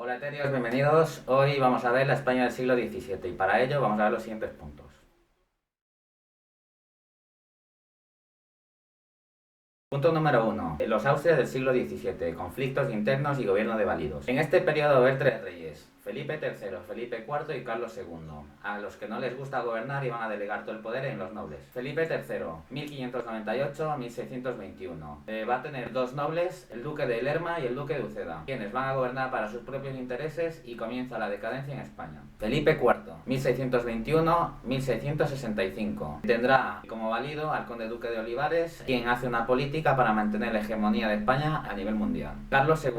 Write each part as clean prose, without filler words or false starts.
Hola eterios, bienvenidos. Hoy vamos a ver la España del siglo XVII y para ello vamos a ver los siguientes puntos. Punto número 1. Los Austrias del siglo XVII, conflictos internos y gobierno de válidos. En este periodo va a haber tres reyes: Felipe III, Felipe IV y Carlos II, a los que no les gusta gobernar y van a delegar todo el poder en los nobles. Felipe III, 1598-1621. Va a tener dos nobles, el duque de Lerma y el duque de Uceda, quienes van a gobernar para sus propios intereses y comienza la decadencia en España. Felipe IV, 1621-1665. Tendrá como válido al conde duque de Olivares, quien hace una política para mantener la hegemonía de España a nivel mundial. Carlos II,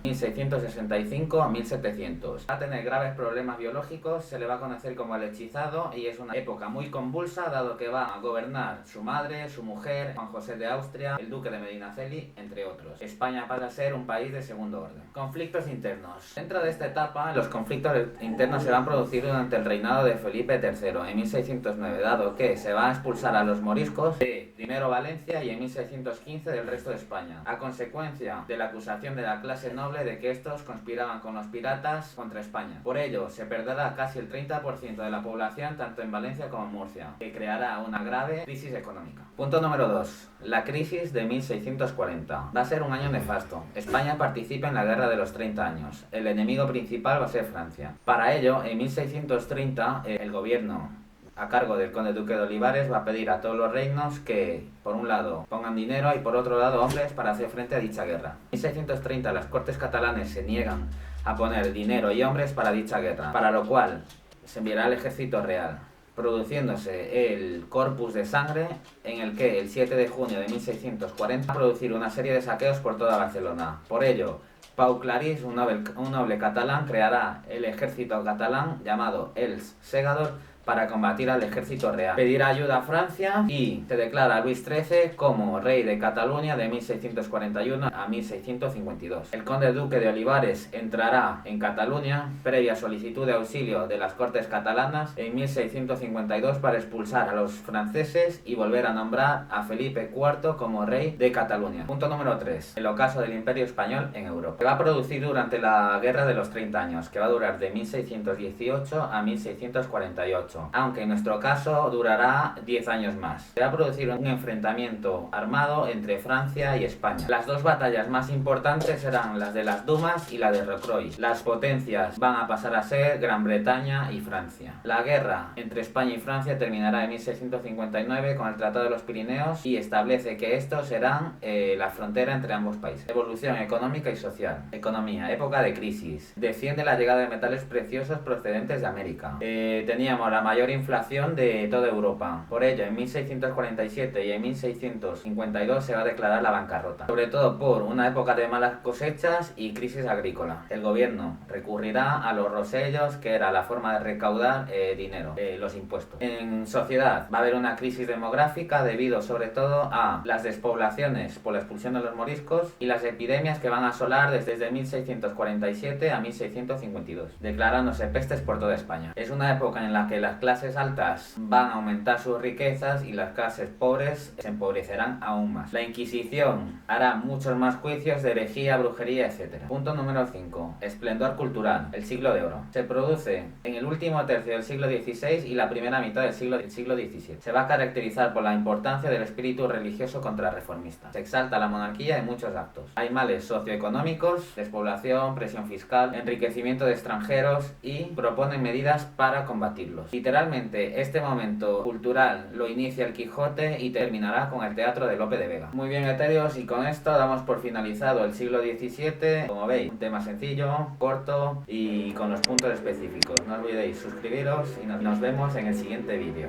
1665-1700. Va a tener graves problemas biológicos, se le va a conocer como el hechizado y es una época muy convulsa dado que va a gobernar su madre, su mujer, Juan José de Austria, el duque de Medinaceli, entre otros. España pasa a ser un país de segundo orden. Conflictos internos. Dentro de esta etapa, los conflictos internos se van a producir durante el reinado de Felipe III en 1609, dado que se va a expulsar a los moriscos de primero Valencia y en 1615 del resto de España, a consecuencia de la acusación de la clase noble de que estos conspiraban con los piratas contra España. Por ello, se perderá casi el 30% de la población tanto en Valencia como en Murcia, que creará una grave crisis económica. Punto número 2. La crisis de 1640. Va a ser un año nefasto. España participa en la Guerra de los 30 años. El enemigo principal va a ser Francia. Para ello, en 1630, el gobierno a cargo del conde duque de Olivares va a pedir a todos los reinos que, por un lado, pongan dinero y por otro lado hombres para hacer frente a dicha guerra. En 1630 las Cortes catalanes se niegan a poner dinero y hombres para dicha guerra, para lo cual se enviará el ejército real, produciéndose el Corpus de Sangre, en el que el 7 de junio de 1640 va a producir una serie de saqueos por toda Barcelona. Por ello, Pau Clarís, un noble catalán, creará el ejército catalán llamado Els Segador para combatir al ejército real. Pedirá ayuda a Francia y se declara a Luis XIII como rey de Cataluña de 1641 a 1652. El conde duque de Olivares entrará en Cataluña previa solicitud de auxilio de las Cortes catalanas en 1652 para expulsar a los franceses y volver a nombrar a Felipe IV como rey de Cataluña. Punto número 3. El ocaso del Imperio Español en Europa. Se va a producir durante la Guerra de los 30 años, que va a durar de 1618 a 1648. Aunque en nuestro caso durará 10 años más. Se va a producir un enfrentamiento armado entre Francia y España. Las dos batallas más importantes serán las de las Dumas y la de Rocroi. Las potencias van a pasar a ser Gran Bretaña y Francia. La guerra entre España y Francia terminará en 1659 con el Tratado de los Pirineos y establece que estos serán la frontera entre ambos países. Evolución económica y social. Economía, época de crisis. Desciende la llegada de metales preciosos procedentes de América. Teníamos la mayor inflación de toda Europa. Por ello, en 1647 y en 1652 se va a declarar la bancarrota, sobre todo por una época de malas cosechas y crisis agrícola. El gobierno recurrirá a los rosellos, que era la forma de recaudar dinero, los impuestos. En sociedad va a haber una crisis demográfica debido sobre todo a las despoblaciones por la expulsión de los moriscos y las epidemias que van a asolar desde 1647 a 1652, declarándose pestes por toda España. Es una época en la que las clases altas van a aumentar sus riquezas y las clases pobres se empobrecerán aún más. La Inquisición hará muchos más juicios de herejía, brujería, etc. Punto número 5. Esplendor cultural. El siglo de oro. Se produce en el último tercio del siglo XVI y la primera mitad del siglo XVII. Se va a caracterizar por la importancia del espíritu religioso contrarreformista. Se exalta la monarquía en muchos actos. Hay males socioeconómicos, despoblación, presión fiscal, enriquecimiento de extranjeros y proponen medidas para combatirlos. Literalmente, este momento cultural lo inicia el Quijote y terminará con el teatro de Lope de Vega. Muy bien, etéreos, y con esto damos por finalizado el siglo XVII. Como veis, un tema sencillo, corto y con los puntos específicos. No olvidéis suscribiros y nos vemos en el siguiente vídeo.